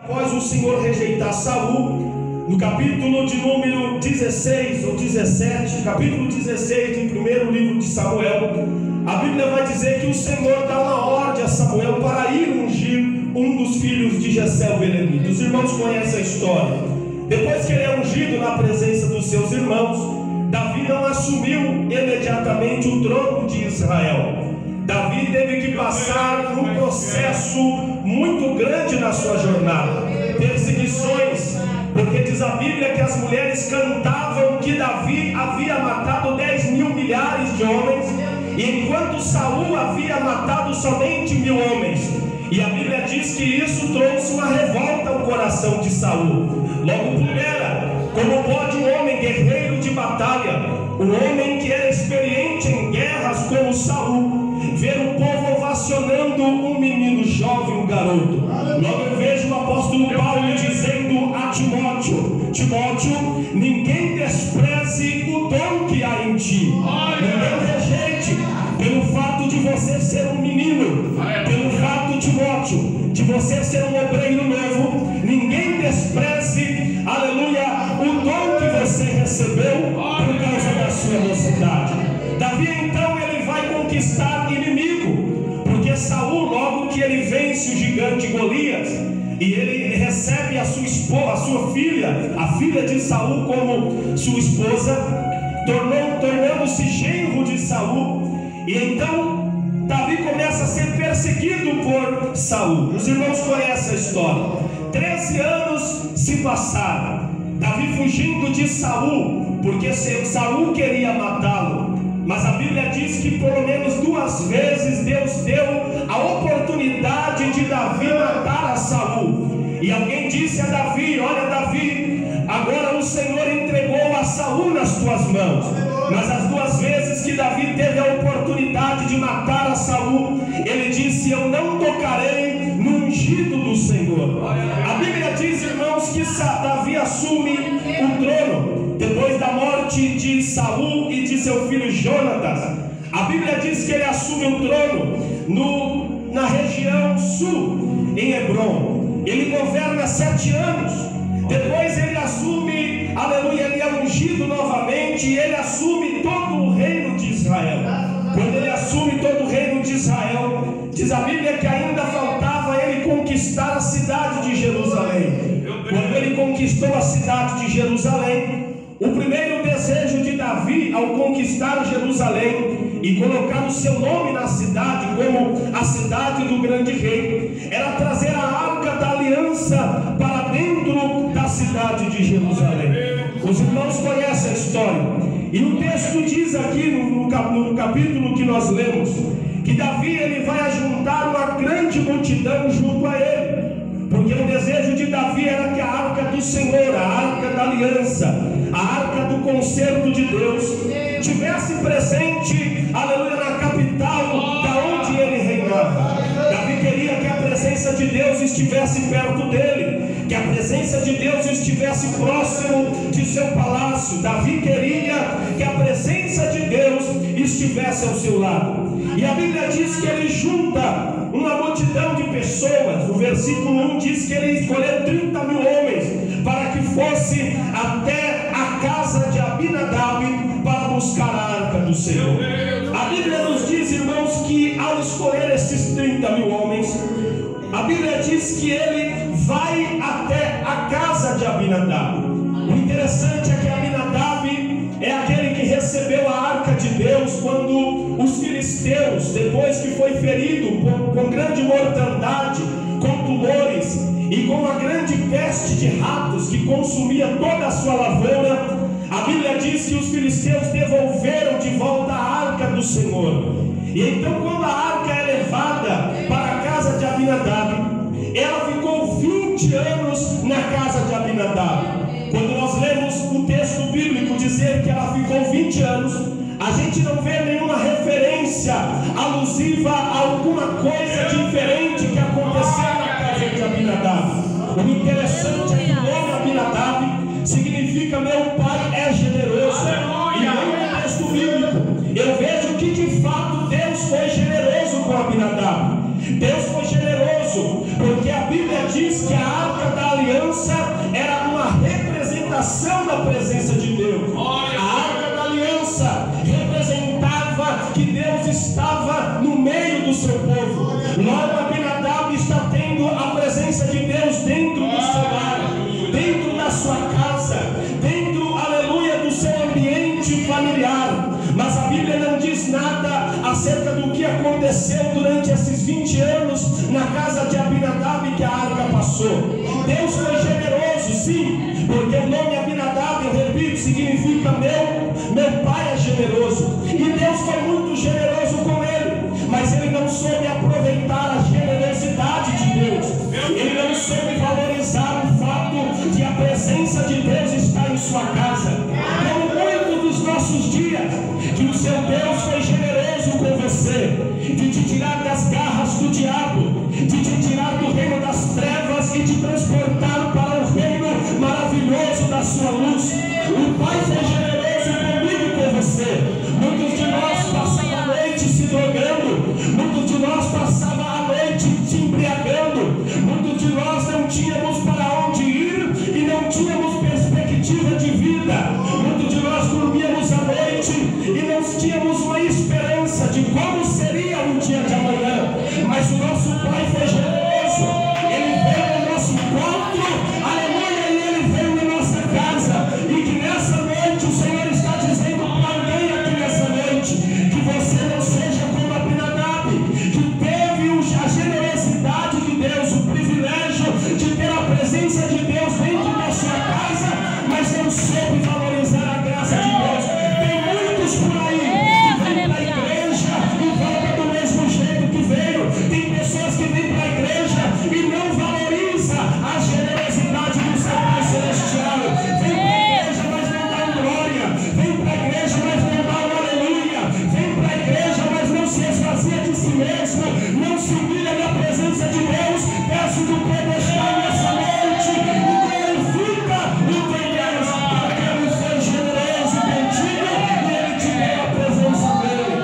Após o Senhor rejeitar Saul, no capítulo de número 16 ou 17, capítulo 16 do primeiro livro de Samuel, a Bíblia vai dizer que o Senhor dá uma ordem a Samuel para ir ungir um dos filhos de Jessé o belemita. Os irmãos conhecem a história. Depois que ele é ungido na presença dos seus irmãos, Davi não assumiu imediatamente o trono de Israel. Davi teve que passar por um processo muito grande na sua jornada, perseguições, porque diz a Bíblia que as mulheres cantavam que Davi havia matado 10 mil milhares de homens, e enquanto Saul havia matado somente 1000 homens. E a Bíblia diz que isso trouxe uma revolta ao coração de Saul. Logo primeira, como pode um homem guerreiro de batalha, um homem que era experiente em guerras como Saul, ver o povo ovacionando um menino jovem, um garoto? Logo eu vejo o apóstolo Paulo dizendo a Timóteo: Timóteo, ninguém despreze o dom que há em ti, ninguém rejeite pelo fato de você ser um menino, pelo fato, Timóteo, de você ser um obreiro novo. Ninguém despreze, aleluia, o dom que você recebeu por causa da sua mocidade. Davi então ele vai conquistar inimigo, porque Saul, logo que ele vence o gigante Golias, e ele recebe a sua esposa, a sua filha, a filha de Saul como sua esposa, tornando-se genro de Saul. E então Davi começa a ser perseguido por Saul. Os irmãos conhecem a história. 13 anos se passaram, Davi fugindo de Saul, porque Saul queria matá-lo. Mas a Bíblia diz que pelo menos 2 vezes Deus deu a oportunidade de Davi matar a Saul. E alguém disse a Davi: olha, Davi, agora o Senhor entregou a Saul nas tuas mãos. Mas as 2 vezes que Davi teve a oportunidade de matar a Saul, ele disse: eu não tocarei no ungido do Senhor. A Bíblia diz, irmãos, que Davi assume o trono depois da morte de Saul e de seu filho Jonatas. A Bíblia diz que ele assume o trono na região sul, em Hebrom. Ele governa 7 anos. Depois ele assume, aleluia, ele é ungido novamente e ele assume todo o reino de Israel. Quando ele assume todo o reino de Israel, diz a Bíblia que ainda faltava ele conquistar a cidade de Jerusalém. Quando ele conquistou a cidade de Jerusalém, o primeiro desejo de Davi ao conquistar Jerusalém e colocar o seu nome na cidade como a cidade do grande rei, era trazer a arca da aliança para dentro da cidade de Jerusalém. Os irmãos conhecem a história. E o texto diz aqui no capítulo que nós lemos, que Davi ele vai ajuntar uma grande multidão junto a ele, porque o desejo de Davi era que a arca do Senhor, a arca da aliança, a arca do concerto de Deus, tivesse presente, aleluia, na capital da onde ele reinava. Davi queria que a presença de Deus estivesse perto dele, que a presença de Deus estivesse próximo de seu palácio. Davi queria que a presença de Deus estivesse ao seu lado. E a Bíblia diz que ele junta uma multidão de pessoas. O versículo 1 diz que ele escolheu 30 mil homens para que fosse até a casa de Abinadab para buscar a arca do Senhor. A Bíblia nos diz, irmãos, que ao escolher esses 30 mil homens, a Bíblia diz que ele vai até a casa de Abinadab. O interessante é que Abinadab é aquele que recebeu a arca de Deus quando os filisteus, depois que foi ferido com grande mortandade, com tumores e com uma grande peste de ratos que consumia toda a sua lavoura, a Bíblia diz que os filisteus devolveram de volta a arca do Senhor. E então, quando a arca é levada para a casa de Abinadab, ela ficou 20 anos na casa de Abinadab. Quando nós lemos o texto bíblico dizer que ela ficou 20 anos, a gente não vê nenhuma referência alusiva a alguma coisa diferente que aconteceu na casa de Abinadab. O interessante é que o nome Abinadab significa meu pai é generoso. E aí no texto bíblico eu vejo que de fato Deus foi generoso com Abinadab. Deus foi generoso porque a Bíblia diz que a arca da manifestação da presença de Deus. A arca da aliança representava que Deus estava no meio do seu povo. Logo, Abinadab está tendo a presença de Deus dentro do seu lar, dentro da sua casa, dentro, aleluia, do seu ambiente familiar. Mas a Bíblia não diz nada acerca do que aconteceu durante esses 20 anos na casa de Abinadab que a arca passou. Deus foi generoso, sim, porque o nome Abinadab, eu repito, significa meu pai é generoso. E Deus foi muito generoso com ele, mas ele não soube aproveitar a generosidade de Deus. Ele não soube valorizar o fato de a presença de Deus estar em sua casa. Como muitos dos nossos dias, que o seu Deus foi generoso com você, de te tirar das garras do diabo, de te tirar do reino das trevas e te transportar para o reino maravilhoso da sua luz. O Pai foi generoso comigo e com você. Muitos de nós passavam a noite se drogando, muitos de nós passavam a noite se embriagando, muitos de nós não tínhamos para onde ir e não tínhamos perspectiva de vida, muitos de nós dormíamos à noite e não tínhamos uma esperança de como seria o dia de amanhã. Mas o nosso Pai foi generoso, Ele veio ao nosso encontro, aleluia, e Ele veio na nossa casa. E que nessa noite o Senhor está dizendo para alguém aqui nessa noite, que você não seja como Abinadab, que teve a generosidade de Deus, o privilégio de ter a presença de Deus dentro da sua casa, mas não soube valorizar a graça de Deus. Tem muitos por aí que vêm para a igreja e voltam do mesmo jeito que veio. Tem pessoas que vêm para a igreja e não valorizam a generosidade do seu Pai Celestial. Vem para a igreja, mas não dá glória. Vem para a igreja, mas não dá um aleluia. Vem para a igreja, mas não se esvazia de si mesmo, não se humilha na presença de Deus. Peço do pedestal nessa noite e glorifica o teu Deus, porque Ele foi generoso contigo e Ele te deu a presença dEle.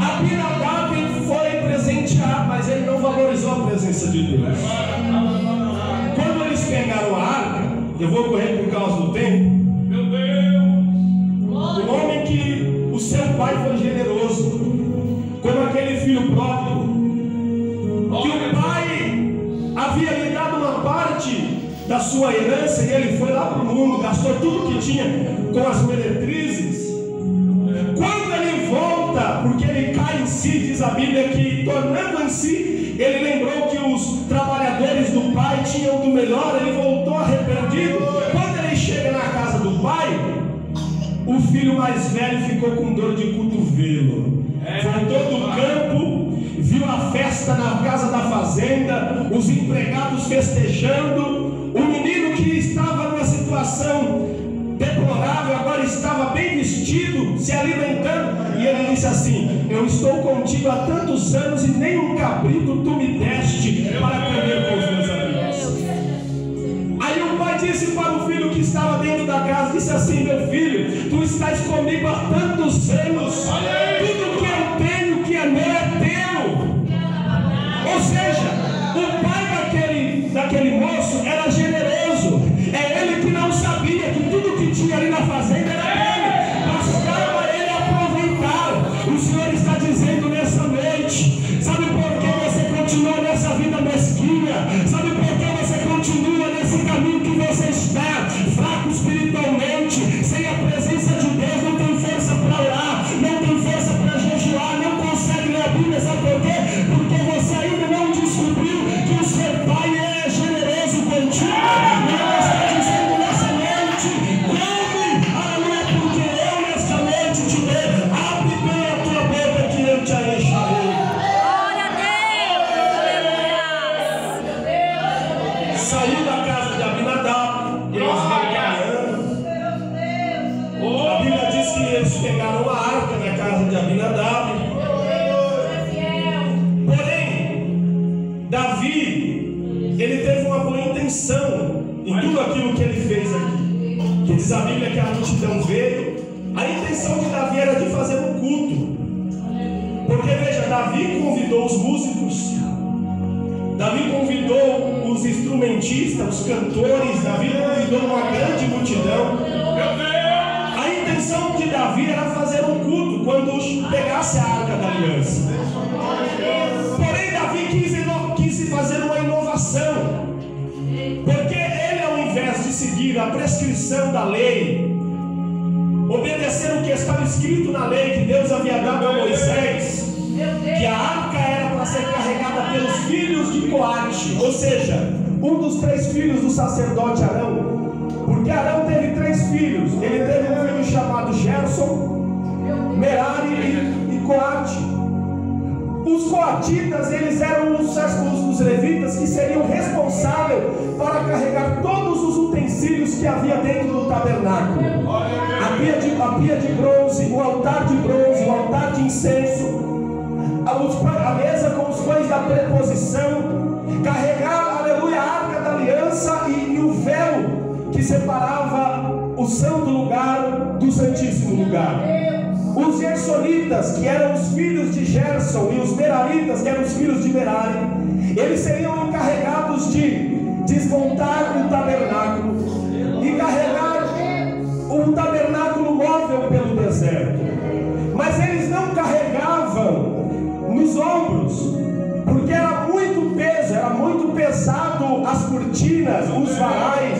Abinadab foi presenteado, mas ele não valorizou a presença de Deus. Quando eles pegaram a arca, eu vou correr por causa do tempo. Meu Deus! O homem que o seu pai foi generoso, como aquele filho pródigo, que o pai havia lhe dado uma parte da sua herança e ele foi lá para o mundo, gastou tudo que tinha com as meretrizes. Quando ele volta, porque ele cai em si, diz a Bíblia que tornando em si, ele lembrou que os trabalhadores do pai tinham do melhor, ele voltou arrependido. Quando ele chega na casa do pai, o filho mais velho ficou com dor de cotovelo. Voltou do campo, viu a festa na casa da fazenda, os empregados festejando. O menino que estava numa situação deplorável agora estava bem vestido, se alimentando. E ele disse assim: eu estou contigo há tantos anos e nem um cabrito tu me deste para comer com os meus amigos. Aí o pai disse para o filho que estava dentro da casa, disse assim: meu filho, tu estás comigo há tantos anos, tudo que eu tenho que é meu é teu. Ou seja, o pai daquele moço era generoso. É ele que não sabia que tudo que tinha ali na fazenda era dele, bastava ele aproveitar. O Senhor está dizendo nessa noite: sabe por que você continua nessa vida mesquinha? Sabe por que você continua nesse caminho que você está fraco espiritualmente, sem a presença de Deus, não tem força para orar, não tem força para jejuar, não consegue ler a Bíblia? Sabe por quê? Porque você ainda não descobriu que o seu Pai é generoso contigo. E Ele está dizendo nessa noite: come, aleluia, porque eu nessa noite te dei. Abre bem a tua boca que eu te encherei. Glória a Deus! Saiu da casa de Abinadab, eles vão caminhando. A Bíblia diz que eles pegaram a arca na casa de Abinadab. Porém, Davi, ele teve uma boa intenção em tudo aquilo que ele fez aqui. Que diz a Bíblia que a multidão veio. A intenção de Davi era de fazer um culto. Porque veja, Davi convidou os músicos, Davi convidou os instrumentistas, os cantores, Davi convidou uma grande multidão. A intenção de Davi era fazer um culto quando pegasse a Arca da Aliança. Porém, Davi quis fazer uma inovação, porque ele, ao invés de seguir a prescrição da lei, obedecer o que estava escrito na lei que Deus havia dado a Moisés, que a arca era para ser carregada pelos filhos de Coate, ou seja, um dos 3 filhos do sacerdote Arão, porque Arão teve 3 filhos. Ele teve um filho chamado Gerson, Merari e Coate. Os coatitas, eles eram os levitas que seriam responsáveis para carregar todos os utensílios que havia dentro do tabernáculo: a pia de bronze, o altar de bronze, o altar de incenso, a mesa com os pães da preposição, carregar, aleluia, a arca da aliança e o véu que separava o santo lugar do santíssimo lugar. Os gersonitas, que eram os filhos de Gerson, e os meraritas, que eram os filhos de Merari, eles seriam encarregados de desmontar o tabernáculo e carregar o tabernáculo móvel pelo deserto. Mas eles não carregavam nos ombros, porque era muito peso, era muito pesado as cortinas, os varais,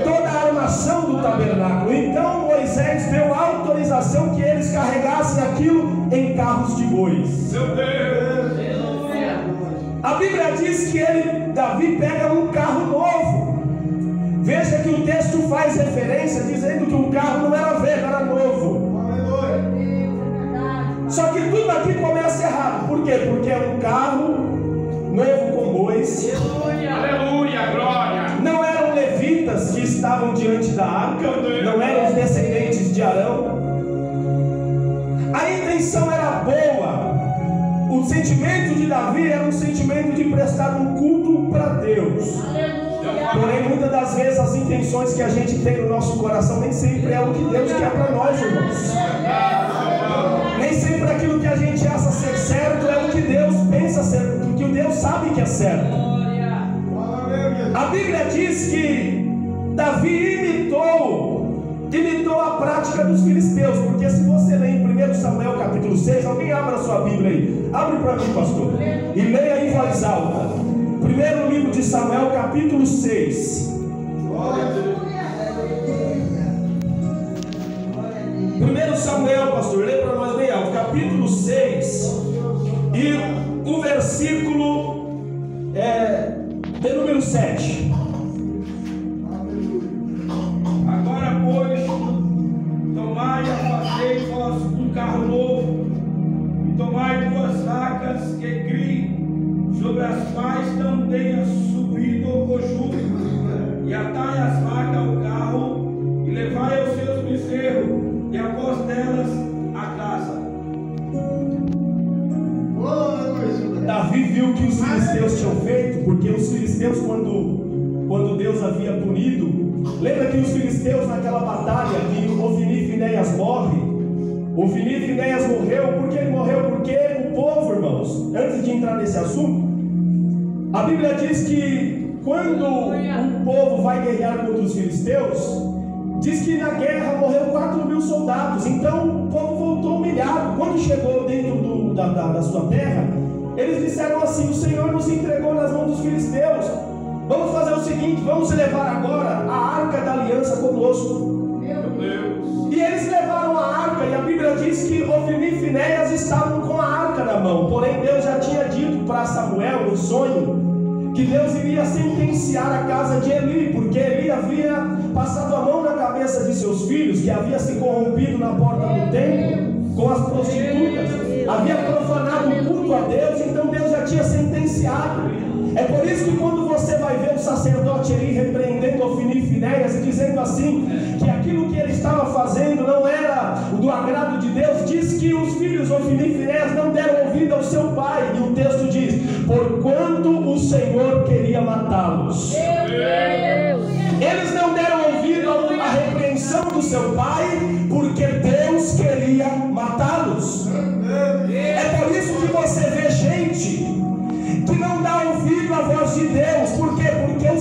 toda a armação do tabernáculo. Então Moisés deu autorização que eles carregassem aquilo em carros de bois. A Bíblia diz que Davi pega um carro novo. Veja que o texto faz referência dizendo que o carro não era velho, era novo. Só que tudo aqui começa errado. Por quê? Porque é um carro novo com bois. Aleluia, glória. Não eram levitas que estavam diante da arca, não eram os descendentes de Arão. A intenção era boa. O sentimento de Davi era um sentimento de prestar um culto para Deus. Porém, muitas das vezes as intenções que a gente tem no nosso coração nem sempre é o que Deus quer para nós, irmãos. Nem sempre aquilo que a gente acha ser certo é o que Deus pensa ser, o que Deus sabe que é certo. A Bíblia diz que Davi imitou a prática dos filisteus, porque se você ler em 1 Samuel capítulo 6, alguém abra a sua Bíblia aí, abre para mim, pastor, e leia em voz alta. Primeiro livro de Samuel capítulo 6. 1 Samuel, pastor, lê para nós bem alto, capítulo 6, e o versículo de número 7. Agora, pois, tomai e fazei-vos um carro novo, e tomai 2 vacas que criem, sobre as quais não tenha subido o jugo, e atai as vacas ao carro, e levai os seus bezerros, e após delas a casa. Davi viu que os filisteus tinham feito, porque os filisteus, quando Deus havia punido, lembra que os filisteus naquela batalha que Ofni e Finéias morre? Ofni e Finéias morreu, por que ele morreu? Porque o povo, irmãos, antes de entrar nesse assunto, a Bíblia diz que quando o povo vai guerrear contra os filisteus, diz que na guerra morreram 4.000 soldados. Então o povo voltou humilhado. Quando chegou dentro da sua terra, eles disseram assim: o Senhor nos entregou nas mãos dos filisteus. Vamos fazer o seguinte, vamos levar agora a arca da aliança conosco. Meu Deus. E eles levaram a arca, e a Bíblia diz que Ofni e Finéias estavam com a arca na mão. Porém Deus já tinha dito para Samuel no sonho que Deus iria sentenciar a casa de Eli, porque Eli havia passado a mão na cabeça de seus filhos, que havia se corrompido na porta do templo com as prostitutas, havia profanado o culto a Deus. Então Deus já tinha sentenciado. É por isso que quando você vai ver o sacerdote Eli repreendendo Ofni e Finéias e dizendo assim, que aquilo que ele estava fazendo não era do agrado de Deus, diz que os filhos Ofni e Finéias não deram ouvido ao seu pai, e o texto diz: porquanto o Senhor queria matá-los. Eles não deram ouvido à repreensão do seu pai, porque Deus queria matá-los. É por isso que você vê gente que não dá ouvido à voz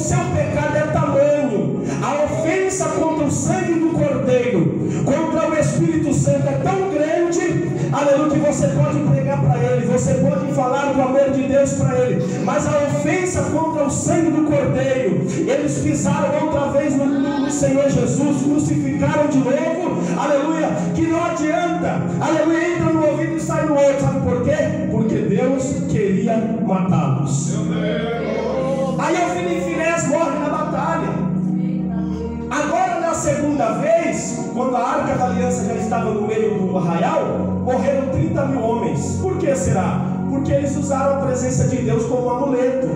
seu pecado é tamanho, a ofensa contra o sangue do Cordeiro, contra o Espírito Santo é tão grande, aleluia, que você pode pregar para ele, você pode falar do amor de Deus para ele, mas a ofensa contra o sangue do Cordeiro, eles pisaram outra vez no Senhor Jesus, crucificaram de novo, aleluia, que não adianta, aleluia, entra no ouvido e sai no outro, sabe por quê? Porque Deus queria matá-los. Aí o Finéias morre na batalha. Agora na segunda vez, quando a Arca da Aliança já estava no meio do arraial, morreram 30 mil homens. Por que será? Porque eles usaram a presença de Deus como amuleto.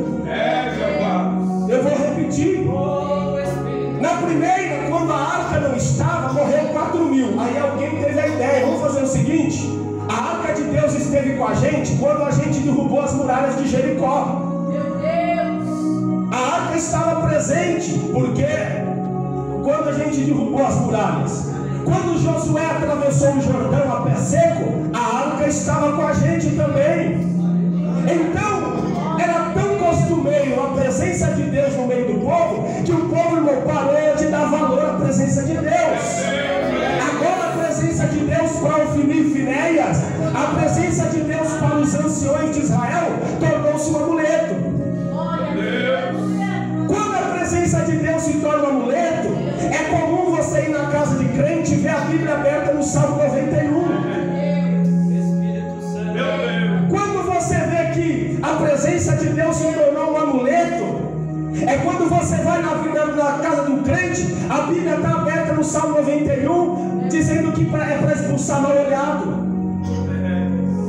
Eu vou repetir. Na primeira, quando a arca não estava, morreram 4 mil. Aí alguém teve a ideia, vamos fazer o seguinte: a arca de Deus esteve com a gente quando a gente derrubou as muralhas de Jericó. Meu Deus! A arca estava presente, porque quando a gente derrubou as muralhas, quando Josué atravessou o Jordão a pé seco, a arca estava com a gente também. Então, era tão costumeiro a presença de Deus no meio do povo, que o povo, irmão, parou de dar valor à presença de Deus. Agora a presença de Deus para Ofni e Finéias, a presença de Deus para os anciões de Israel, tornou-se um amuleto. Quando a presença de Deus se torna um amuleto, é comum você ir na casa de crente e ver a Bíblia aberta no Salmo 91. Quando você vê que a presença de Deus se tornou um amuleto, é quando você vai na casa do crente, a Bíblia está aberta no Salmo 91, dizendo que é para expulsar mal olhado.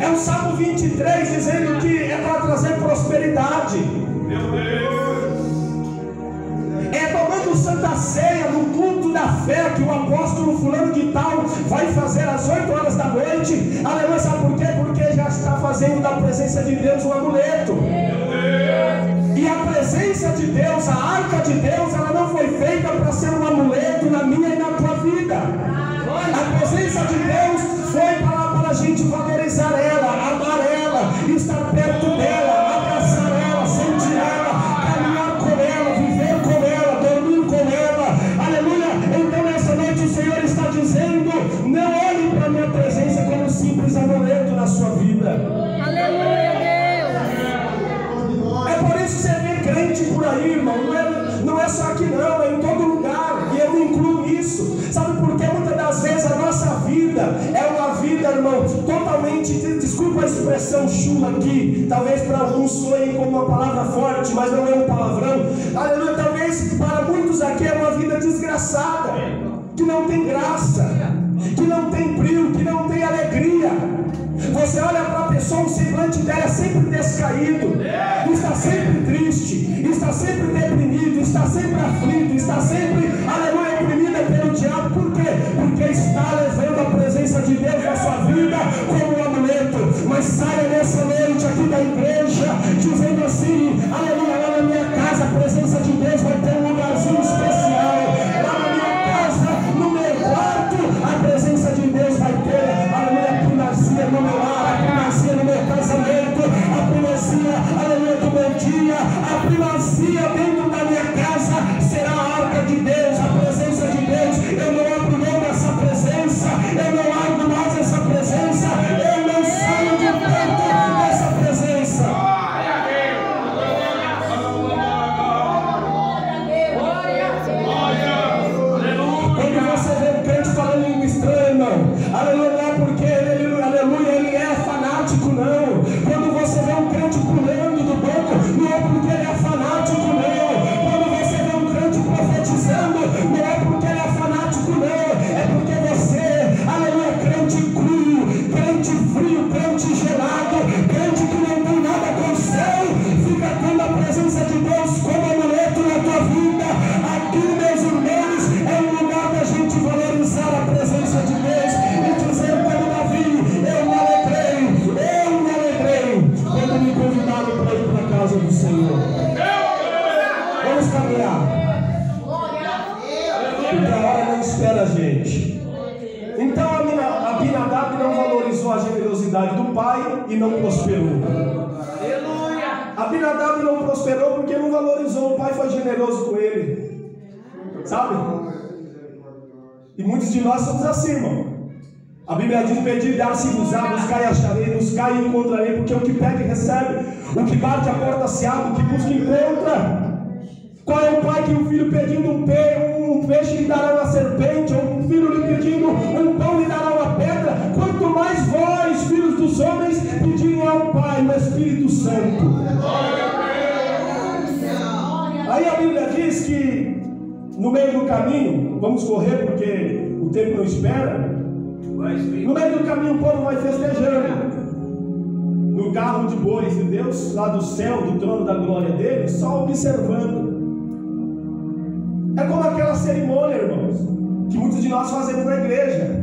É o Salmo 23 dizendo que é para trazer prosperidade. É tomando Santa Ceia no culto da fé que o apóstolo fulano de tal vai fazer às 8 horas da noite. Aleluia, sabe por quê? Porque já está fazendo da presença de Deus um amuleto. E a presença de Deus, a arca de Deus, ela não foi feita para ser um amuleto na minha e na tua vida. A presença de Deus foi para a gente valorizar ela, amar ela, estar perto dela, abraçar ela, sentir ela, caminhar com ela, viver com ela, dormir com ela. Aleluia! Então nessa noite o Senhor está dizendo: não olhe para a minha presença como um simples amuleto na sua vida. Aleluia, Deus! É por isso que você vê crente por aí, irmão. Não é só aqui não, é em todo lugar. E eu me incluo nisso. Sabe por quê? Muitas das vezes a nossa vida é uma vida, irmão, totalmente, desculpa a expressão chula aqui, talvez para alguns soem como uma palavra forte, mas não é um palavrão. Aleluia, talvez para muitos aqui é uma vida desgraçada, que não tem graça, que não tem brilho, que não tem alegria. Você olha para a pessoa, o semblante dela é sempre descaído, está sempre triste, está sempre deprimido, está sempre aflito, está sempre, aleluia, oprimida pelo diabo. Por quê? Porque está levando a presença de Deus na sua vida como um amuleto. Mas saia nessa noite aqui da igreja dizendo assim: aleluia, lá na minha casa a presença de Deus vai ter um lugarzinho especial. Lá na minha casa, no meu quarto, a presença de Deus vai ter, aleluia, a primazia no meu lar, a primazia no meu casamento, a primazia, aleluia, do meu dia, a primazia dentro da minha casa será a arca de Deus, a presença de Deus. Eu não abro mão dessa presença, eu não largo mais essa presença, eu não saio de perto dessa presença. Quando você vê um crente falando língua estranha, irmão, aleluia, não é porque ele, aleluia, ele é fanático, não. Quando você vê um crente pulando do banco, não é porque ele é fanático, não. Quando você vê um crente profetizando, não é porque ele é fanático, não. É porque você, aleluia, crente cru, crente frio, crente gelado, crente que não tem nada com o céu, fica tendo a presença de Deus como amuleto na tua vida. Aqui, meus irmãos, é um lugar da gente valorizar a presença de Deus e dizer como Davi: eu me alegrei quando me convidaram para ir para a casa do Senhor. Vamos caminhar, porque a hora não espera a gente. Então Abinadab não valorizou a generosidade do pai e não prosperou. A Bíblia Abinadab não prosperou porque não valorizou, o pai foi generoso com ele. Sabe? E muitos de nós somos assim, irmão. A Bíblia diz: pedir, dar-se-vos-á, buscar e acharei, buscar e encontrarei, porque o que pede recebe, o que bate a porta se abre, o que busca encontra. Qual é o pai que um filho pedindo um peixe lhe dará uma serpente, ou um filho lhe pedindo um pão lhe dará uma pedra? Quanto mais vós, filhos dos homens, pedirem ao Pai o Espírito Santo. Aí a Bíblia diz que no meio do caminho, vamos correr porque o tempo não espera. No meio do caminho o povo vai festejando no carro de bois, e Deus lá do céu, do trono da glória dele, só observando. É como aquela cerimônia, irmãos, que muitos de nós fazemos na igreja.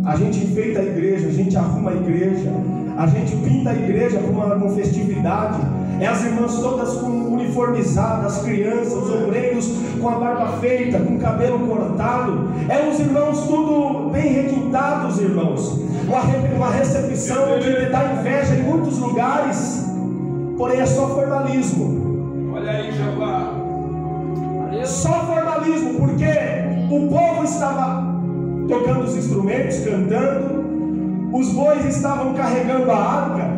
A gente enfeita a igreja, a gente arruma a igreja, a gente pinta a igreja com uma festividade. É as irmãs todas uniformizadas, as crianças, os obreiros com a barba feita, com o cabelo cortado. É os irmãos tudo bem requintados, irmãos. Uma recepção que dá inveja em muitos lugares, porém é só formalismo. Olha aí, Jeová. Só formalismo, porque o povo estava tocando os instrumentos, cantando, os bois estavam carregando a arca,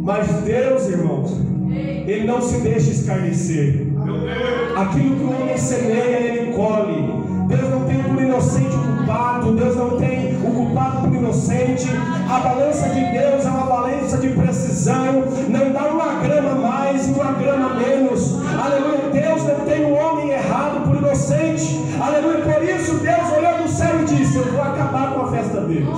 mas Deus, irmãos, Ele não se deixa escarnecer. Aquilo que o homem semeia, Ele colhe. Deus não tem por inocente o culpado, Deus não tem o culpado por inocente. A balança de Deus é uma balança de precisão, não dá uma grama mais e uma grama menos. Aleluia. Deus não tem um homem errado por inocente. Aleluia. Por isso Deus olhou do céu e disse: eu vou acabar com a festa deles.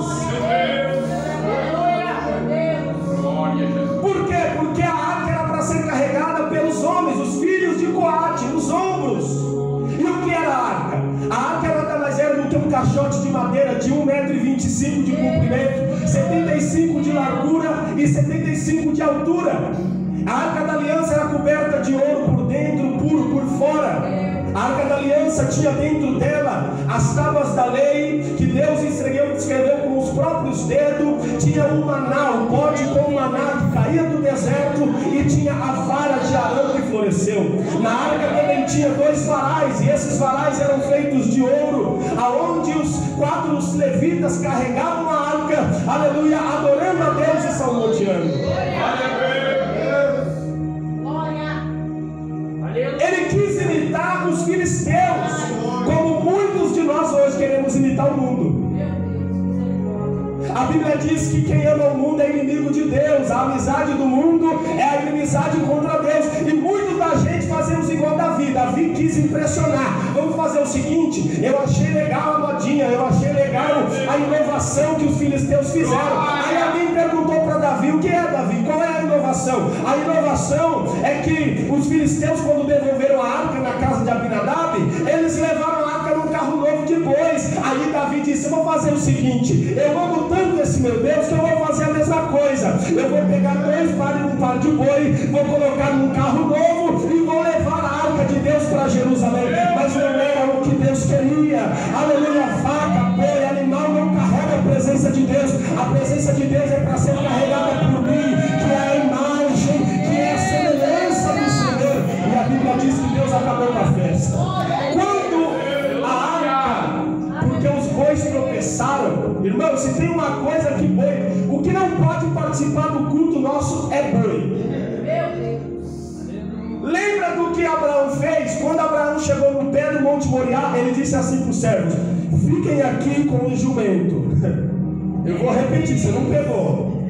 Por quê? Porque a arca era para ser carregada pelos homens, os filhos de Coate, nos ombros. E o que era a arca? A arca nada mais era do que um caixote de madeira de 1,25 m de comprimento, 75 de largura e 75 de altura. A arca da aliança era coberta de ouro por dentro, puro por fora. A arca da aliança tinha dentro dela as tábuas da lei que Deus escreveu com os próprios dedos. Tinha o maná, o pote com o maná que caía do deserto, e tinha a vara de Arão que floresceu. Na arca também tinha 2 varais, e esses varais eram feitos de ouro, aonde os 4 levitas carregavam a arca, aleluia, adorando a Deus e salmodiando. Ele quis imitar os filisteus, como muitos de nós hoje queremos imitar o mundo. A Bíblia diz que quem ama o mundo é inimigo de Deus. A amizade do mundo é a inimizade contra Deus. E muitos da gente fazemos igual Davi. Davi quis impressionar. Vamos fazer o seguinte: eu achei legal a modinha, eu achei legal a inovação que os filisteus fizeram. Aí alguém perguntou para Davi: o que é, Davi? Qual é a inovação? A inovação é que os filisteus, quando devolveram a arca na casa de Abinadab, eles levaram a arca num carro novo de bois. Aí Davi disse: eu vou fazer o seguinte, eu amo tanto esse meu Deus que eu vou fazer a mesma coisa. Eu vou pegar 2 par de boi, vou colocar num carro novo e vou levar a arca de Deus para Jerusalém. Mas não era o que Deus queria. Aleluia. Vaca, boi, animal não carrega a presença de Deus. A presença de Deus é para ser carregada por mim, que é a imagem, que é a semelhança do Senhor. E a Bíblia diz que Deus acabou com a festa. Quando a arca, porque os bois tropeçaram, irmão, se tem uma coisa que boi, o que não pode participar do culto nosso é boi. Lembra do que Abraão fez? Quando Abraão chegou no pé do Monte Moriá, ele disse assim para os servos: fiquem aqui com o jumento. Eu vou repetir, você não pegou.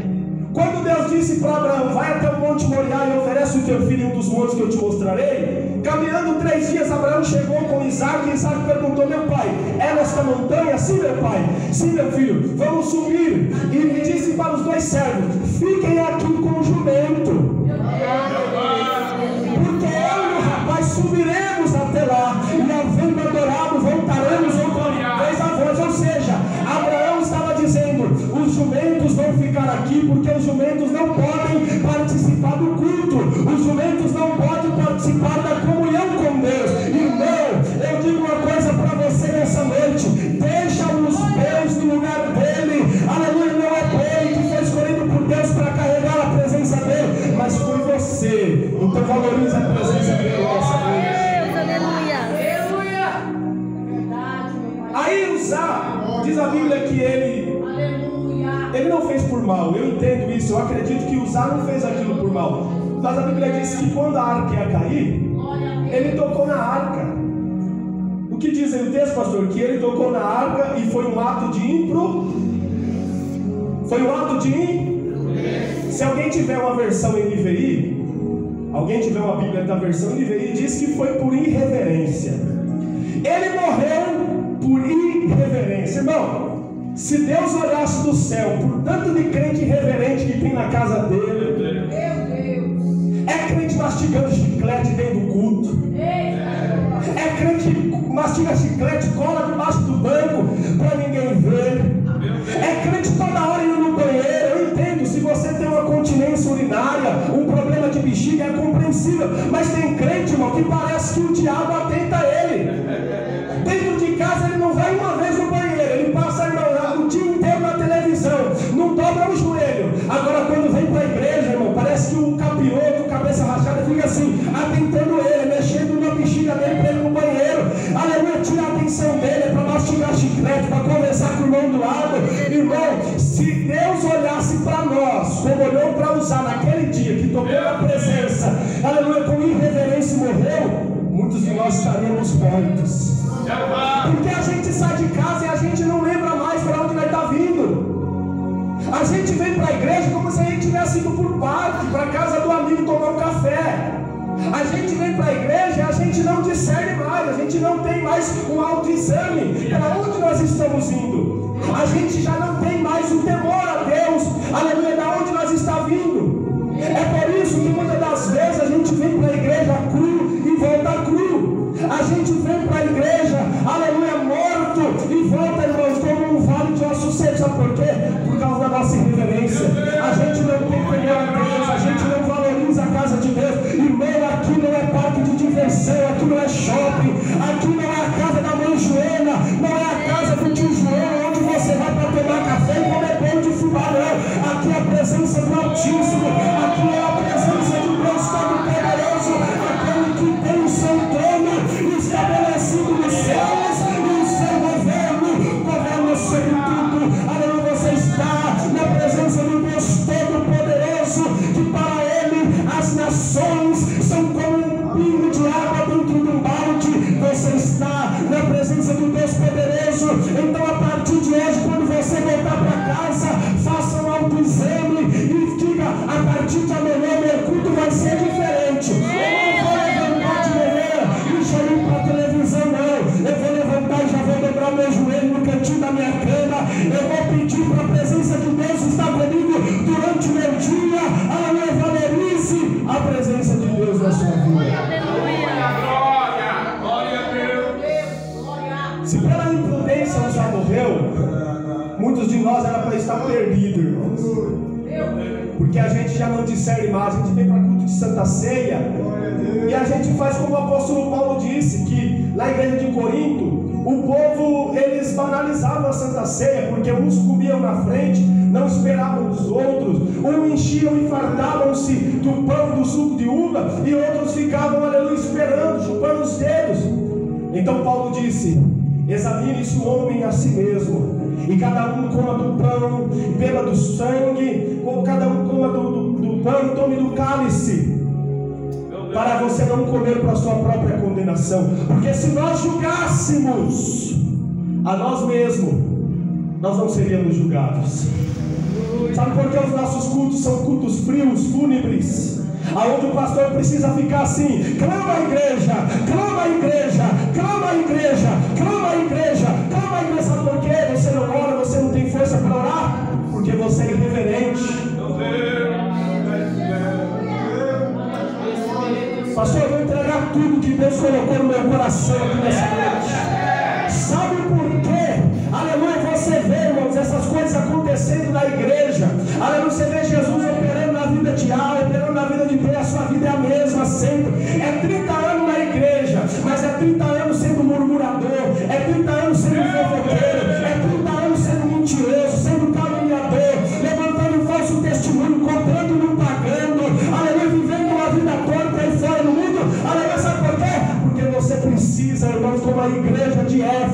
Quando Deus disse para Abraão: vai até o Monte Moriá e oferece o teu filho em um dos montes que eu te mostrarei, caminhando 3 dias, Abraão chegou com Isaac, e Isaac perguntou: meu pai, é nesta montanha? Sim, meu pai. Sim, meu filho, vamos subir. E me disse para os 2 servos: fiquem aqui com o jumento, porque eu e o rapaz subiremos até lá, e havendo adorado, voltaremos outra vez a voz. Ou seja, Abraão estava dizendo: os jumentos vão ficar aqui, porque os jumentos não podem participar do culto, os jumentos não podem participar da comunhão com Deus. Irmão, eu digo uma coisa para você nessa noite: deixa os bois no lugar dele. Aleluia. Não é boi que foi escolhido por Deus para carregar a presença dele, mas foi você. Então valoriza a presença dele nessa noite. Aleluia. Aí Uzá, diz a Bíblia que ele não fez por mal. Eu entendo isso, eu acredito que Uzá não fez aquilo por mal. Mas a Bíblia diz que quando a arca ia cair, ele tocou na arca. O que diz aí o texto, pastor? Que ele tocou na arca e foi um ato de Se alguém tiver uma versão NVI, alguém tiver uma Bíblia da versão NVI, diz que foi por irreverência. Ele morreu por irreverência. Irmão, se Deus olhasse do céu por tanto de crente irreverente que tem na casa dele, é crente mastigando chiclete dentro do culto, é crente que mastiga chiclete, cola debaixo do banco para ninguém ver, é crente toda hora indo no banheiro. Eu entendo, se você tem uma continência urinária, um problema de bexiga, é compreensível, mas tem crente, irmão, que parece que o diabo atenta a ele. Dentro de casa ele não vai uma vez no banheiro, ele passa, irmão, o dia inteiro na televisão, não dobra o joelho. Agora quando vem para a igreja, irmão, parece que o capiroto, cabeça rachada, fica assim, atentando ele, mexendo na bexiga dele para ele ir no banheiro. Aleluia, tira a atenção dele para mastigar chiclete, para conversar com o irmão do lado. Irmão, se Deus olhasse para nós, como olhou para Uzá naquele dia, que tocou na presença, aleluia, com irreverência e morreu, muitos de nós estaríamos mortos. Porque a gente sai de casa e a gente não lembra mais para onde nós está vindo. A gente vem para a igreja como se a gente tivesse ido por parque, para a casa do amigo tomar um café. A gente vem para a igreja e a gente não discerne mais, a gente não tem mais um autoexame para onde nós estamos indo. A gente já não tem mais o temor a Deus, aleluia, da onde nós estamos vindo. É por isso que muitas das vezes a gente vem para a igreja cru e volta cru. A gente vem para a igreja, aleluia, morto e volta, irmãos, como um vale de ossos secos. Sabe por quê? Por causa da nossa irreverência. A gente não tem temor a Deus, a gente não valoriza a casa de Deus. Irmão, aqui não é parque de diversão, aqui não é shopping, aqui não é a casa da mãe Joana, não é a casa do tio João, onde você vai para tomar café e comer pão de fubá, não. Aqui é a presença do Altíssimo, aqui é a presença de Deus Todo-Poderoso, aquele que tem o seu trono estabelecido nos céus e o seu governo sobre tudo. Aleluia, você está na presença do Deus Todo-Poderoso, que para ele as nações são como um pingo de água dentro de um balde. Você está na presença do Deus Poderoso. Então, a partir de hoje, quando você voltar para casa, faça um autoexame e diga: a partir de amanhã, meu culto vai ser diferente. Eu não vou levantar de manhã e já ir para a televisão, não. Eu vou levantar e já vou dobrar meu joelho no cantinho da minha cama. Eu vou pedir para a presença de Deus estar comigo durante o meu dia. Aleluia, valorize a presença de Deus na sua vida. Se pela imprudência Uzá morreu, muitos de nós era para estar perdidos, irmãos. Porque a gente já não discerne mais, a gente vem para culto de Santa Ceia e a gente faz como o apóstolo Paulo disse, que na igreja de Corinto, o povo, eles banalizavam a Santa Ceia, porque uns comiam na frente, não esperavam os outros, uns enchiam e fartavam-se do pão e do suco de uva, e outros ficavam, aleluia, esperando, chupando os dedos. Então Paulo disse: examine-se o homem a si mesmo, e cada um coma do pão, beba do sangue, ou cada um coma do pão e tome do cálice, para você não comer para a sua própria condenação. Porque se nós julgássemos a nós mesmos, nós não seríamos julgados. Sabe por que os nossos cultos são cultos frios, fúnebres, aonde o pastor precisa ficar assim: clama a igreja, clama a igreja, clama a igreja, clama a igreja, clama a igreja. Sabe por quê? Você não ora, você não tem força para orar? Porque você é irreverente. Pastor, eu vou entregar tudo que Deus colocou no meu coração aqui nessa noite. Sabe por quê? Aleluia, você vê, irmãos, essas coisas acontecendo na igreja. Aleluia, você vê Jesus operando na vida de A, operando na vida de B, a sua vida é a mesma sempre. É 30 anos na igreja, mas é 30 anos sendo murmurador, é 30 anos sendo fofoqueiro, é 30 anos sendo mentiroso, sendo caluniador, levantando falso testemunho, comprando e não pagando, aleluia, vivendo uma vida torta e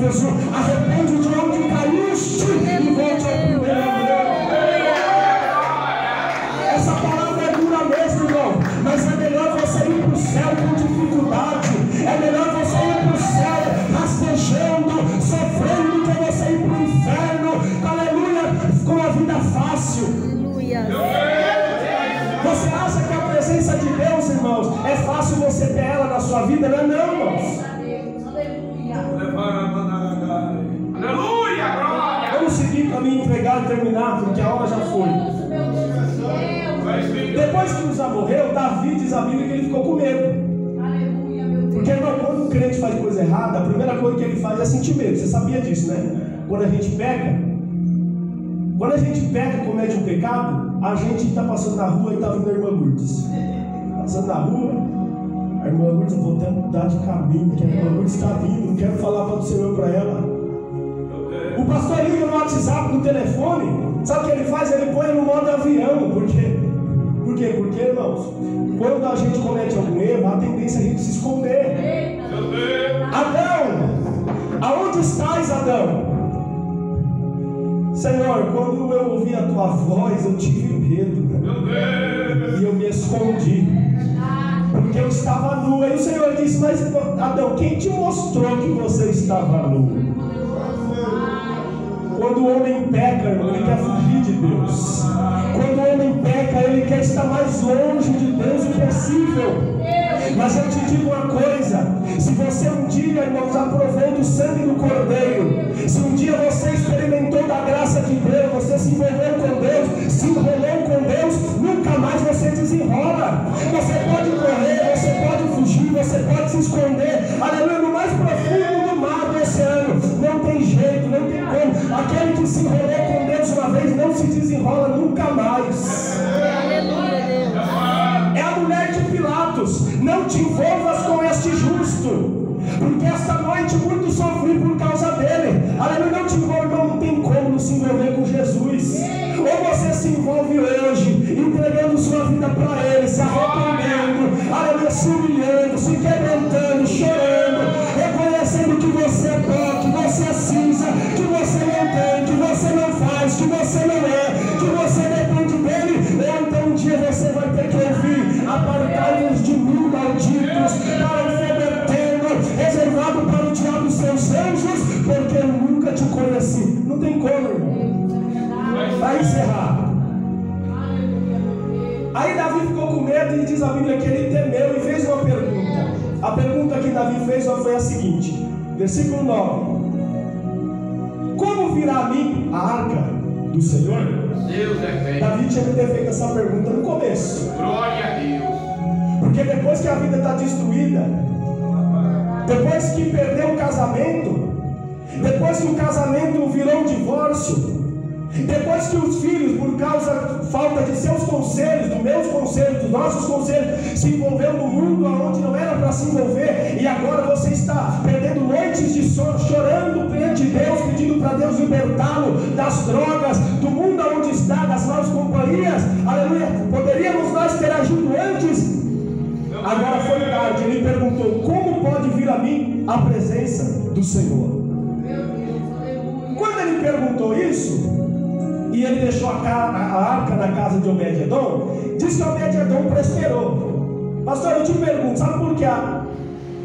Éfeso: arrepende de onde caíste e volte ao primeiro amor. Essa palavra é dura mesmo, irmão, mas é melhor você ir para o céu com dificuldade, é melhor você ir para o céu rastejando, sofrendo, do que você ir para o inferno, aleluia, com a vida fácil. Você acha que a presença de Deus, irmãos, é fácil você ter ela na sua vida? Não é não, irmãos. Aleluia, glória. Vamos seguir para me entregar e terminar, porque a hora já foi. Depois que Uzá morreu, Davi, diz a Bíblia, que ele ficou com medo. Porque, irmão, quando um crente faz coisa errada, a primeira coisa que ele faz é sentir medo. Você sabia disso, né? Quando a gente peca, comete um pecado, a gente está passando na rua e está vindo a irmã Lourdes. Passando na rua, a irmã Lourdes, eu vou até mudar de caminho, porque a irmã Lourdes está vindo, quero falar para o Senhor para ela. O pastor liga no WhatsApp, no telefone, sabe o que ele faz? Ele põe no modo avião. Por quê? Porque, irmãos, quando a gente comete algum erro, a tendência é a gente se esconder. Adão, aonde estás, Adão? Senhor, quando eu ouvi a tua voz, eu tive medo, e eu me escondi, porque eu estava nu. Aí o Senhor disse: mas Adão, quem te mostrou que você estava nu? Quando o homem peca, irmão, ele quer fugir de Deus. Quando o homem peca, ele quer estar mais longe de Deus o possível. Mas eu te digo uma coisa: se você um dia, irmãos, aprovou do sangue do Cordeiro, se um dia você experimentou da graça de Deus, você se envolveu com Deus, se enrolou com Deus, nunca mais você desenrola. Você pode correr, você pode fugir, você pode se esconder, aleluia, no mais profundo do mar do oceano. Não tem jeito, não tem como. Aquele que se enrolou com Deus uma vez não se desenrola nunca mais. É a mulher de Pilatos: não te envolvas com este justo, porque esta noite muito sofri por causa dele. Aleluia, não te envolva, irmão, não tem como não se envolver com Jesus. Ou você se envolve hoje, entregando sua vida para Ele, se arrependendo, aleluia, se humilhando, se quebrantando, chorando, reconhecendo que você é pó, que você é cinza, que você não tem, que você não faz, que você não é, que você depende dele. Ou então um dia você vai ter que ouvir: apartai-vos de mim, malditos, para o fogo eterno, reservado para o diabo e seus anjos, porque eu nunca te conheci. Não tem como, irmão. Vai encerrar. Aí Davi ficou com medo e diz a Bíblia que ele temeu e fez uma pergunta. A pergunta que Davi fez foi a seguinte, versículo 9: como virá a mim a arca do Senhor? Deus é bem. Davi tinha que ter feito essa pergunta no começo. Glória a Deus. Porque depois que a vida está destruída, depois que perdeu o casamento, depois que o casamento virou um divórcio, depois que os filhos, por causa da falta de seus conselhos, dos meus conselhos, dos nossos conselhos, se envolveu no mundo onde não era para se envolver, e agora você está perdendo noites de sono, chorando perante Deus, pedindo para Deus libertá-lo das drogas, do mundo onde está, das más companhias. Aleluia, poderíamos nós ter agido antes. Agora foi tarde. Ele perguntou: como pode vir a mim a presença do Senhor? Quando ele perguntou isso, e ele deixou a arca na casa de Obed-Edom, diz que Obed-Edom prosperou. Pastor, eu te pergunto, sabe por que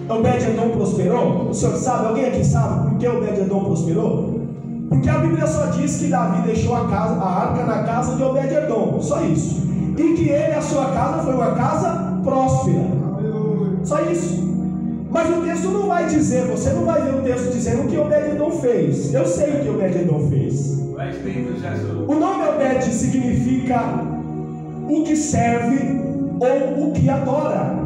Obed-Edom prosperou? O senhor sabe? Alguém aqui sabe por que Obed-Edom prosperou? Porque a Bíblia só diz que Davi deixou a arca na casa de Obed-Edom, só isso. E que ele, a sua casa, foi uma casa próspera. Só isso. Mas o texto não vai dizer, você não vai ver o texto dizendo o que Obed-Edom fez. Eu sei o que Obed-Edom fez. O nome Obed significa o que serve ou o que adora.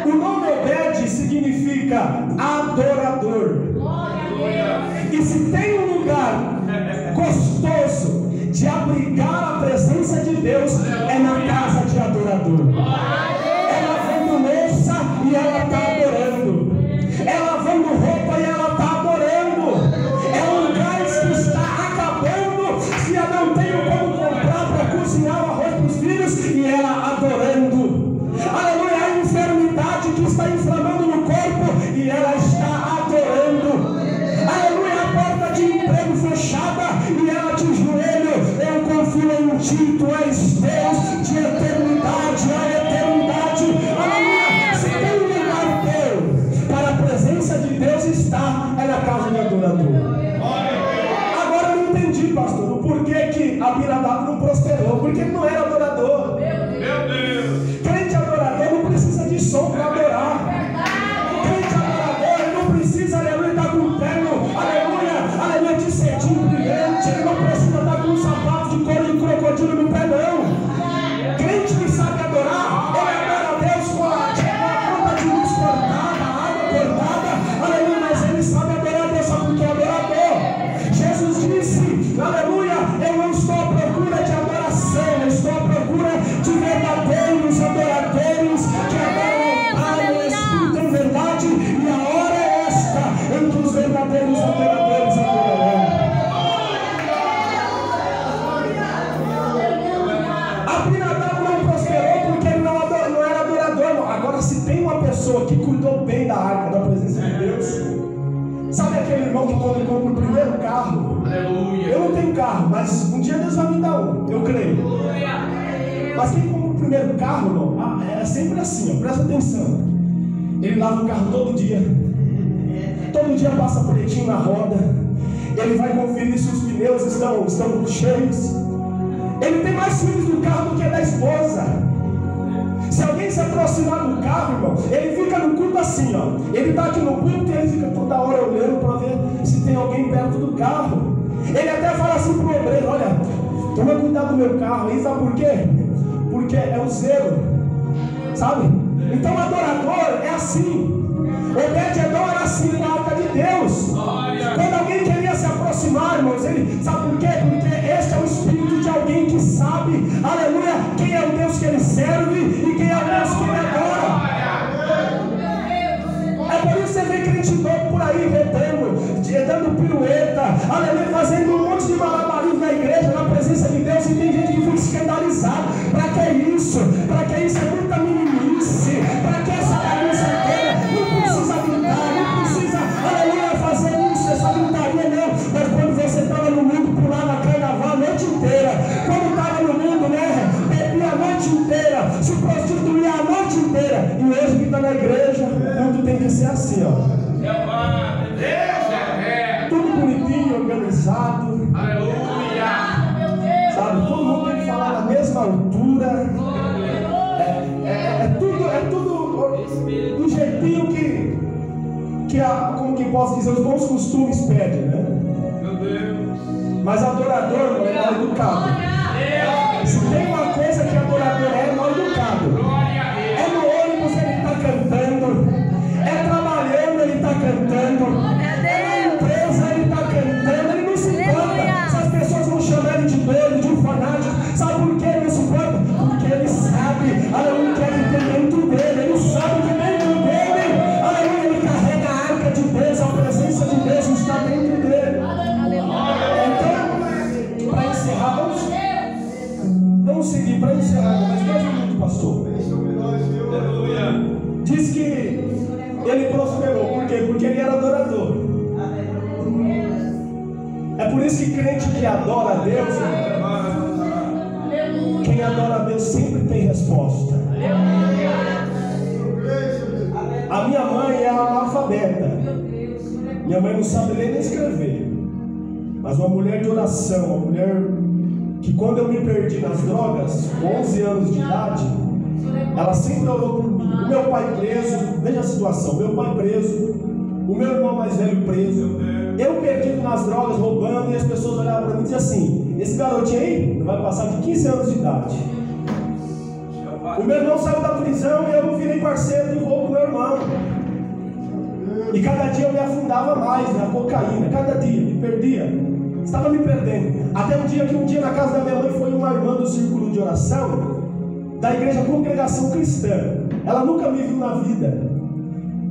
O nome Obed significa adorador. E se tem um lugar gostoso de abrigar a presença de Deus, é na casa de adorador. Ela lavando louça e ela está adorando. Ela lavando roupa e ela está adorando. É um gás que está acabando. Se eu não tenho como comprar para cozinhar o arroz para os filhos, e ela adorando. Aleluia, a enfermidade que está inflamando no corpo, e ela está adorando. ti, tu és Deus de eternidade a eternidade. Aleluia. Se tem um lugar teu para a presença de Deus está, é na casa do adorador. Agora eu não entendi, pastor, o porquê que Abinadab não prosperou, porque ele não era adorador. Meu Deus. Crente adorador não precisa de som para adorar. Crente adorador, ele não precisa, aleluia, estar com um terno, aleluia, de cetim brilhante. Ele não precisa estar com um sapato de couro de crocodilo no pé, não. Crente que sabe adorar, ele adora a Deus com a conta de luz cortada, a água cortada, aleluia, mas ele sabe adorar a Deus, sabe porque é adorador. Jesus disse, aleluia, eu não estou à procura de adoração, eu estou à procura de verdadeiros adoradores que adoram ao Pai em espírito em verdade, e a hora é esta em que os verdadeiros adoradores adorarão. Abinadab não prosperou porque ele não era adorador, não. Agora, se tem uma pessoa que cuidou bem da arca da presença de Deus, sabe aquele irmão que quando compra o primeiro carro? Aleluia. Eu não tenho carro, mas um dia Deus vai me dar um, eu creio. Mas quem compra o primeiro carro, irmão, é sempre assim, ó, presta atenção. Ele lava o carro todo dia passa pretinho na roda, ele vai conferir se os pneus estão cheios. Ele tem mais filhos do carro do que da esposa. Se alguém se aproximar do carro, irmão, ele fica no culto assim, ó. Ele está aqui no culto e ele fica toda hora olhando para ver se tem alguém perto do carro. Ele até fala assim pro obreiro: olha, toma cuidado do meu carro. E sabe por quê? Porque é o zelo, sabe? Então adorador é assim. Obed-edom era assim na arca de Deus. Quando alguém queria se aproximar, irmãos, ele sabe por quê? Porque este é o espírito de alguém que sabe, aleluia, quem é o Deus que ele serve e quem é o Deus que ele adora. É por isso que você vê crente doido por aí dando pirueta, aleluia, fazendo um monte de malabarismo na igreja, na presença de Deus, e tem gente que fica escandalizada. Para que isso? Para que isso? É muita meninice. Para que essa bagunça toda? Não precisa gritar, não precisa, aleluia, fazer isso, essa gritaria não. Mas quando você estava no mundo, pulava carnaval a noite inteira. Quando estava no mundo, né, bebia a noite inteira, se prostituía a noite inteira. E hoje que está na igreja, o mundo tem que ser assim, ó. Tudo bonitinho, organizado. Aleluia. Sabe, todo mundo tem que falar na mesma altura. É tudo do jeitinho que como que posso dizer, os bons costumes pedem, né? Meu Deus. Mas adorador não é mal educado. Se tem uma coisa que adorador é mal educado. É no ônibus ele está cantando, é trabalhando ele está cantando, é na empresa ele está cantando, ele não se importa se as pessoas vão chamar ele de doido, de fanático. Sabe por que ele não se importa? Porque ele sabe, aleluia, que ele tem dentro dele, ele sabe que dentro dele, aleluia, ele carrega a arca de Deus, a presença de Deus está dentro dele. Então, para encerrar, vamos seguir para encerrar, mas mais um minuto, pastor. Diz que ele prosperou, por quê? Porque ele era adorador. É por isso que crente que adora a Deus, quem adora a Deus sempre tem resposta. A minha mãe é analfabeta. Minha mãe não sabe ler nem escrever. Mas uma mulher de oração, uma mulher que quando eu me perdi nas drogas, com 11 anos de idade, ela sempre orou por mim. O meu pai preso, veja a situação, meu pai preso, o meu irmão mais velho preso, eu perdido nas drogas, roubando, e as pessoas olhavam para mim e diziam assim: esse garotinho aí vai passar de 15 anos de idade. O meu irmão saiu da prisão e eu virei parceiro de roubo do meu irmão. E cada dia eu me afundava mais na cocaína, cada dia, me perdia. Estava me perdendo. Até um dia na casa da minha mãe foi uma irmã do círculo de oração da igreja Congregação Cristã. Ela nunca me viu na vida.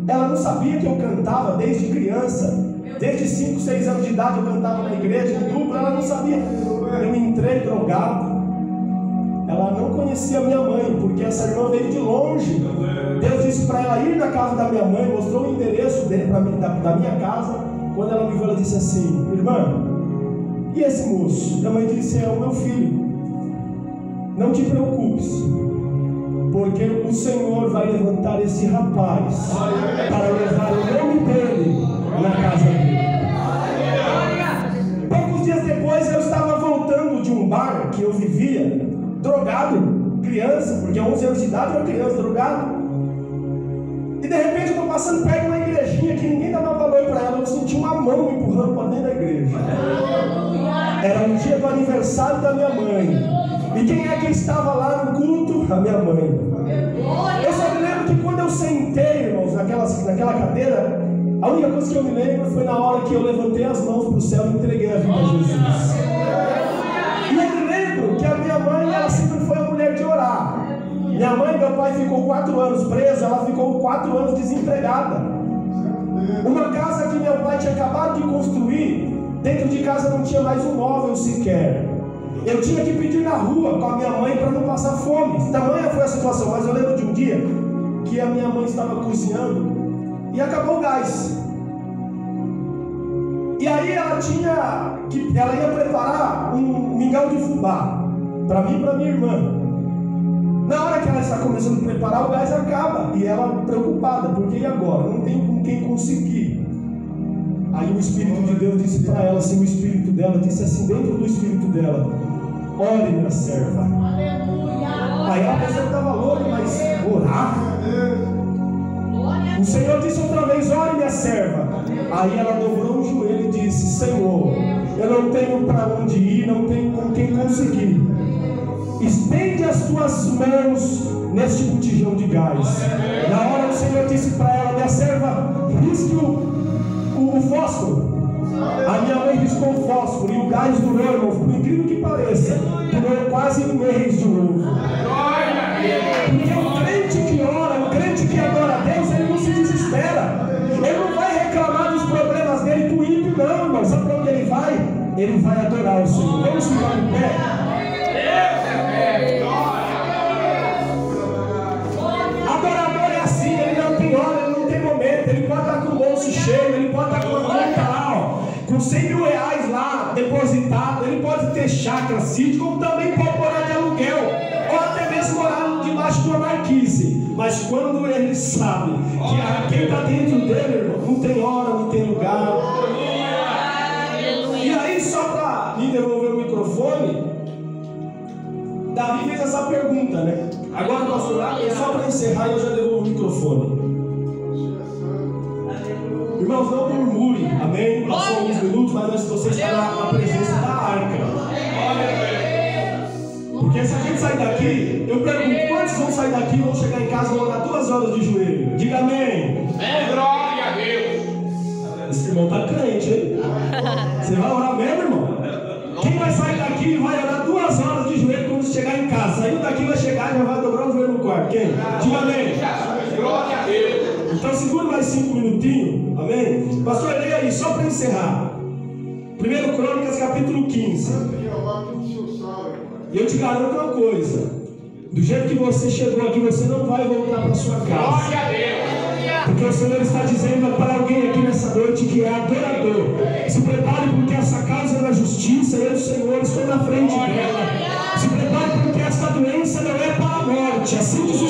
Ela não sabia que eu cantava desde criança. Desde 5, 6 anos de idade eu cantava na igreja em dupla. Ela não sabia. Eu me entrei drogado. Ela não conhecia minha mãe, porque essa irmã veio de longe. Deus disse para ela ir na casa da minha mãe, mostrou o endereço dele para mim, da minha casa. Quando ela me viu, ela disse assim: irmã, e esse moço? Minha mãe disse: é o meu filho. não te preocupes, porque o Senhor vai levantar esse rapaz para levar o nome dele na casa dele. Poucos dias depois eu estava voltando de um bar que eu vivia, drogado, criança, porque a 11 anos de idade eu era criança, drogado. E de repente eu estou passando perto de uma igrejinha que ninguém dava valor para ela. Eu senti uma mão me empurrando para dentro da igreja. Era no dia do aniversário da minha mãe. E quem é que estava lá no culto? A minha mãe. Eu só me lembro que quando eu sentei, irmãos, naquela cadeira, a única coisa que eu me lembro foi na hora que eu levantei as mãos para o céu e entreguei a vida a Jesus. E eu me lembro que a minha mãe, ela sempre foi a mulher de orar. Minha mãe e meu pai ficou 4 anos presos, ela ficou 4 anos desempregada. Uma casa que meu pai tinha acabado de construir, dentro de casa não tinha mais um móvel sequer. Eu tinha que pedir na rua com a minha mãe para não passar fome. Tamanha foi a situação, mas eu lembro de um dia que a minha mãe estava cozinhando e acabou o gás. E aí ela ia preparar um mingau de fubá para mim e para minha irmã. Na hora que ela está começando a preparar, o gás acaba. E ela preocupada, porque e agora? Não tem com quem conseguir. Aí o Espírito de Deus disse para ela, assim, o Espírito dela disse assim, dentro do Espírito dela: ore, minha serva. Aí ela pensou que estava louca, mas orar? O Senhor disse outra vez: ore, minha serva. Aí ela dobrou o joelho e disse: Senhor, eu não tenho para onde ir, não tenho com quem conseguir. Estende as tuas mãos neste botijão de gás. Na hora o Senhor disse para ela: minha serva, risque o fósforo. A minha mãe riscou o fósforo e o gás durou, irmão, por incrível que pareça, durou quase um mês de novo. Porque o crente que ora, o crente que adora a Deus, ele não se desespera. Ele não vai reclamar dos problemas dele pro ímpio, não, irmão. Sabe para onde ele vai? Ele vai adorar o Senhor. Vamos ficar em pé. Adorador é assim, ele não tem hora, ele não tem momento. Ele pode estar com o bolso cheio, ele pode estar com a conta lá, com 100 mil reais lá depositado. Ele pode ter chácara, sítio, como também pode morar de aluguel, ou até mesmo morar debaixo de uma marquise. Mas quando ele sabe que quem está dentro dele, irmão, não tem hora, não tem lugar. E aí, só para me devolver o microfone, Davi fez essa pergunta, né? Agora, pastor, só para encerrar, eu já devolvo o microfone. Irmãos, não murmure, amém? Passou alguns minutos, mas você está na presença da arca. Porque se a gente sair daqui, eu pergunto: quantos vão sair daqui e vão chegar em casa e vão orar 2 horas de joelho? Diga amém. Glória a Deus. Esse irmão está crente, hein? Você vai orar mesmo, irmão? Quem vai sair daqui e vai orar 2 horas de joelho quando chegar em casa? Saiu daqui, vai chegar e já vai dobrar o joelho no quarto. Quem? Diga amém. Glória a Deus. Então segura mais 5 minutinhos, amém? Pastor, leia aí, só para encerrar. 1 Crônicas, capítulo 15. E eu te garanto uma coisa: do jeito que você chegou aqui, você não vai voltar para sua casa. Glória a Deus. Porque o Senhor está dizendo para alguém aqui nessa noite que é adorador: se prepare, porque essa casa é da justiça e eu, Senhor, estou na frente dela. Se prepare, porque esta doença não é para a morte. Assim diz o